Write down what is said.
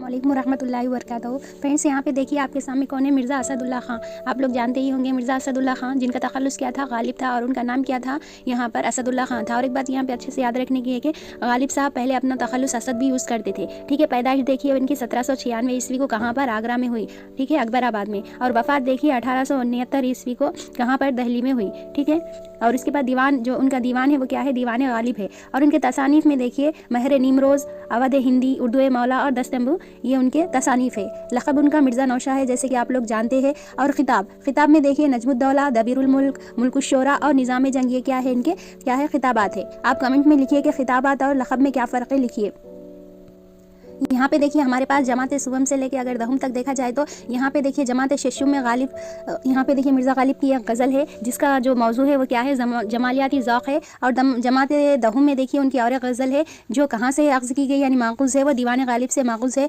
वालेकुम रहमतुल्लाहि व बरकातहू। फ्रेंड्स, यहाँ पे देखिए आपके सामने कौन है, मिर्ज़ा असदुल्ला खां। आप लोग जानते ही होंगे मिर्ज़ा असदुल्ला खां, जिनका तखल्लुस क्या था, गालिब था, और उनका नाम क्या था यहाँ पर असदुल्ला खां था। और एक बात यहाँ पे अच्छे से याद रखने की है कि गालिब साहब पहले अपना तखल्लुस असद भी यूज़ करते थे। ठीक है, पैदाइश देखिए इनकी 1796 ईस्वी को कहाँ पर, आगरा में हुई। ठीक है, अकबराबाद में। और वफ़ात देखिए 1869 ईस्वी को कहाँ पर, दिल्ली में हुई। ठीक है, और इसके बाद दीवान, जो उनका दीवान है वो क्या है, दीवान गालिब है। और उनके तसानीफ़ में देखिए महर निमरोज़, अवध हिंदी, उर्दू मौला और दस्तंबू, ये उनके तसानीफ़ है। लक़ब उनका मिर्ज़ा नौशाह है, जैसे कि आप लोग जानते हैं। और ख़िताब में देखिए नजमुद्दौला, दबीरुल मुल्क, मुल्कुश्शोरा और निज़ाम जंग, ये क्या है, इनके क्या है, ख़िताबात है। आप कमेंट में लिखिए कि ख़िताबात और लक़ब में क्या फ़र्क है, लिखिए। यहाँ पे देखिए हमारे पास जमात सुवम से लेके अगर दहुम तक देखा जाए तो यहाँ पे देखिए जमात शशुम में गालिब, यहाँ पे देखिए मिर्ज़ा गालिब की एक गज़ल है जिसका जो मौजू है वो क्या है, जमालियाती ज़ौक़ है। और जमात दहुम में देखिए उनकी और एक गज़ल है जो कहाँ से अख़ज़ की गई, यानी माख़ूज़ है, वो दीवान गालिब से माख़ूज़ है।